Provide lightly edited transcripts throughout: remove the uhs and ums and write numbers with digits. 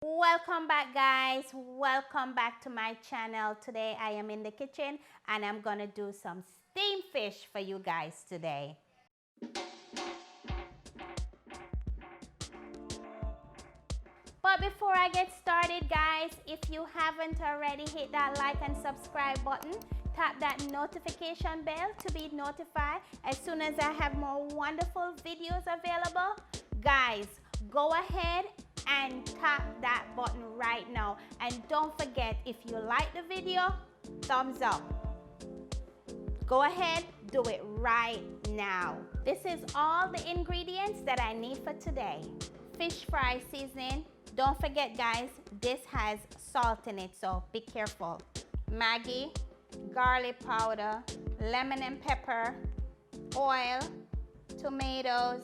Welcome back, guys. Welcome back to my channel. Today I am in the kitchen and I'm gonna do some steamed fish for you guys today. But before I get started, guys, if you haven't already, hit that like and subscribe button. Tap that notification bell to be notified as soon as I have more wonderful videos available. Guys, go ahead and tap that button right now. And don't forget, if you like the video, thumbs up. Go ahead, do it right now. This is all the ingredients that I need for today. Fish fry seasoning. Don't forget, guys, this has salt in it, so be careful. Maggie, garlic powder, lemon and pepper, oil, tomatoes,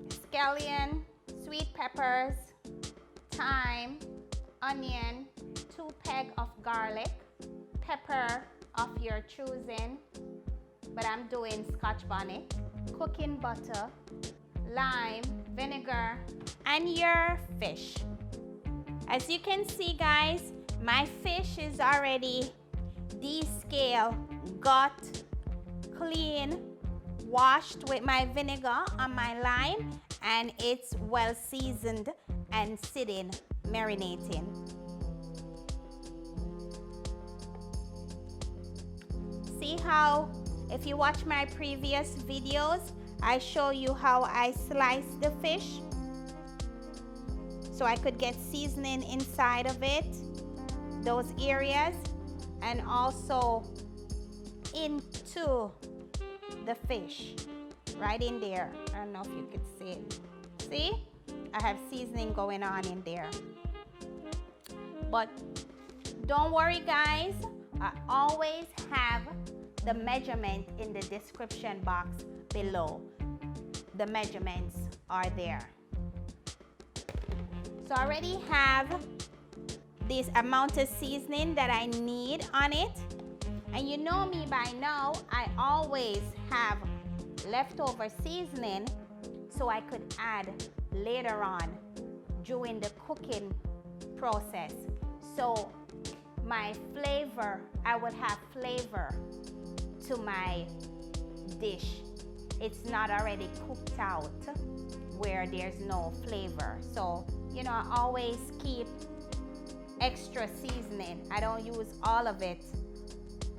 scallion, sweet peppers, thyme, onion, 2 pegs of garlic, pepper of your choosing, but I'm doing Scotch bonnet, cooking butter, lime, vinegar, and your fish. As you can see, guys, my fish is already descaled, got clean, washed with my vinegar and my lime, and it's well seasoned and sitting, marinating. See how, if you watch my previous videos, I show you how I slice the fish so I could get seasoning inside of it, those areas, and also into the fish, right in there. I don't know if you could see it. See? I have seasoning going on in there. But don't worry, guys. I always have the measurement in the description box below. The measurements are there. So I already have this amount of seasoning that I need on it. And you know me by now, I always have leftover seasoning so I could add later on during the cooking process. So my flavor, I would have flavor to my dish. It's not already cooked out where there's no flavor. So, you know, I always keep extra seasoning. I don't use all of it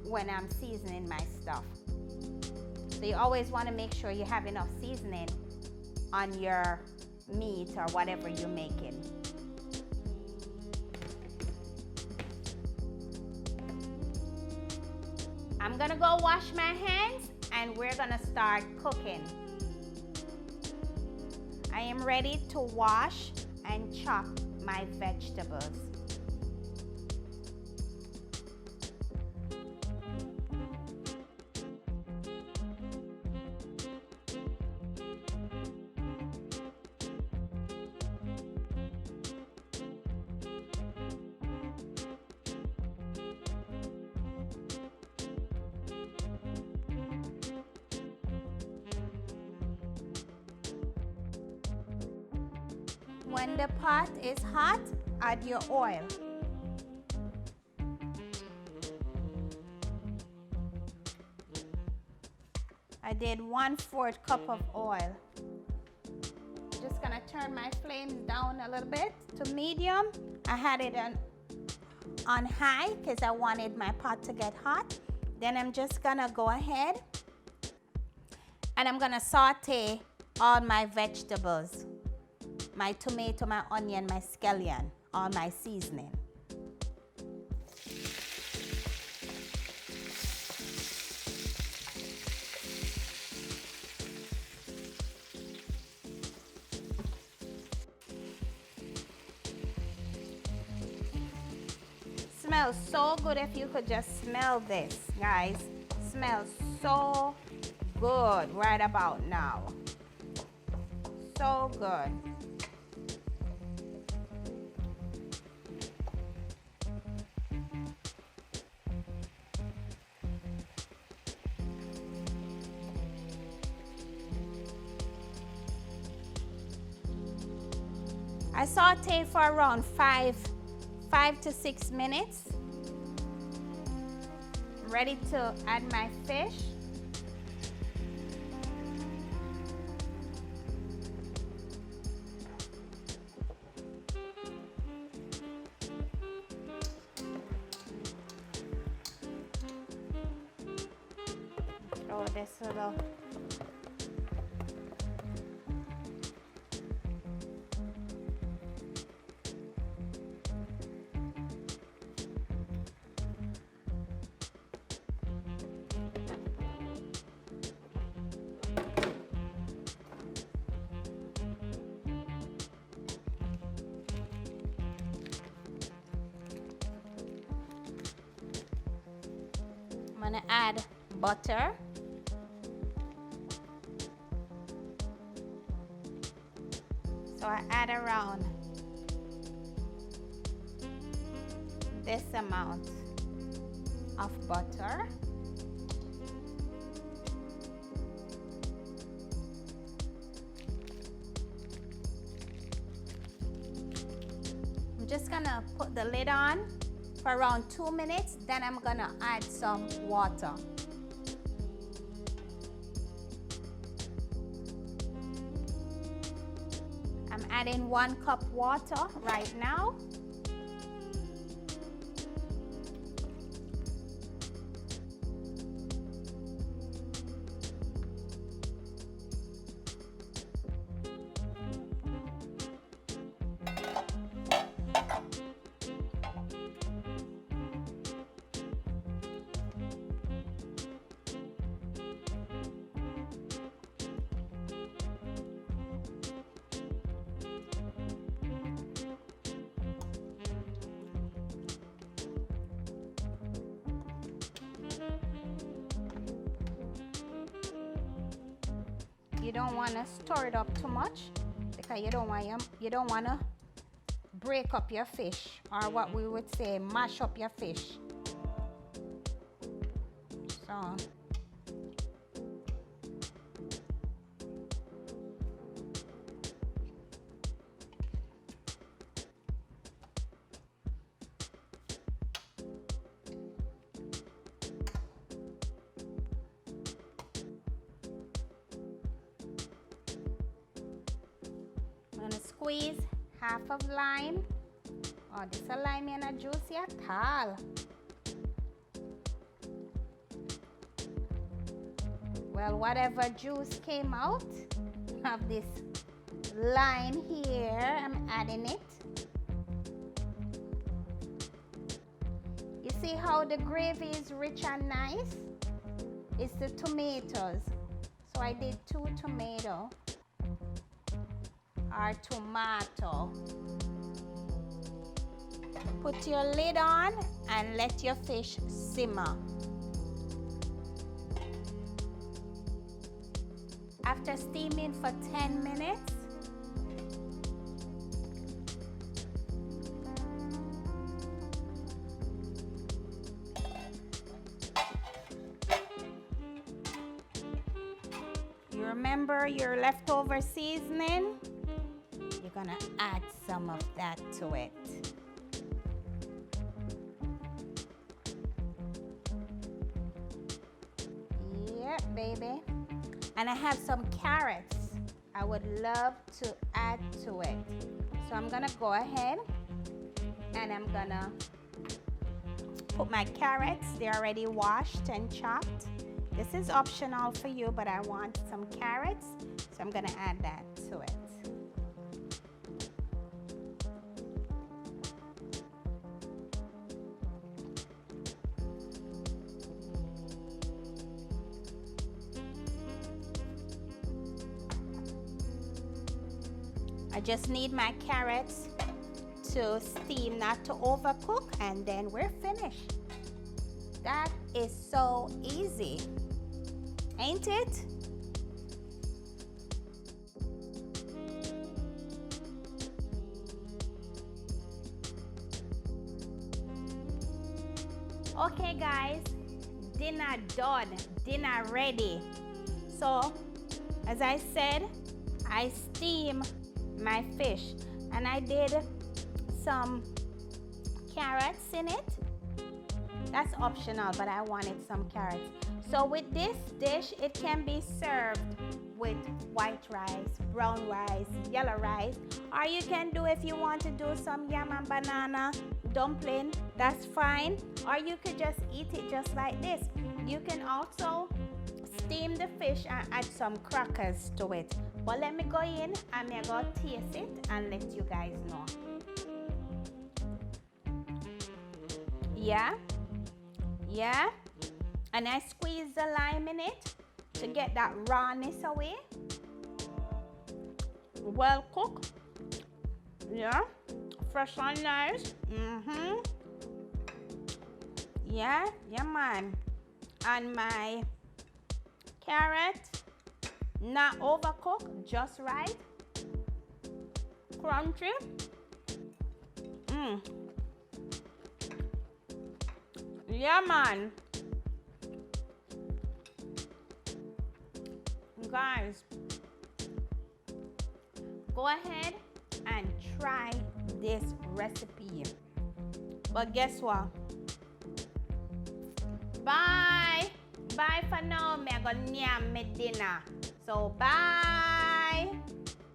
when I'm seasoning my stuff. So you always want to make sure you have enough seasoning on your meat or whatever you're making. I'm gonna go wash my hands and we're gonna start cooking. I am ready to wash and chop my vegetables. When the pot is hot, add your oil. I did 1/4 cup of oil. Just gonna turn my flames down a little bit to medium. I had it on high because I wanted my pot to get hot. Then I'm just gonna go ahead and I'm gonna saute all my vegetables. My tomato, my onion, my scallion, all my seasoning. Smells so good. If you could just smell this, guys. Smells so good right about now. So good. I saute for around 5 to 6 minutes. I'm ready to add my fish. Oh, this little. I'm gonna add butter. So I add around this amount of butter. I'm just gonna put the lid on for around 2 minutes, then I'm gonna add some water. I'm adding 1 cup water right now. You don't want to stir it up too much because you don't want to break up your fish, or what we would say mash up your fish. So I'm gonna squeeze half of lime. Oh, this a lime in a juicy at all. Well, whatever juice came out of this lime here, I'm adding it. You see how the gravy is rich and nice? It's the tomatoes. So I did 2 tomatoes. Or tomato. Put your lid on and let your fish simmer. After steaming for 10 minutes, you remember your leftover seasoning? You're gonna add some of that to it. Yeah, baby. And I have some carrots I would love to add to it. So I'm gonna go ahead and I'm gonna put my carrots. They're already washed and chopped. This is optional for you, but I want some carrots, so I'm gonna add that to it. I just need my carrots to steam, not to overcook, and then we're finished. That is so easy, ain't it? Okay guys, dinner done, dinner ready. So as I said, I steam my fish. And I did some carrots in it. That's optional, but I wanted some carrots. So with this dish, it can be served with white rice, brown rice, yellow rice, or you can do, if you want to do some yam and banana dumpling, that's fine. Or you could just eat it just like this. You can also steam the fish and add some crackers to it. But let me go in and I'm gonna taste it and let you guys know. Yeah, and I squeeze the lime in it to get that rawness away. Well cooked. Yeah, fresh and nice. Yeah, man. And my carrot, not overcooked, just right. Crunchy. Yeah, man. Guys, go ahead and try this recipe. But guess what? Bye. Bye for now. I'm gonna name my dinner. So bye.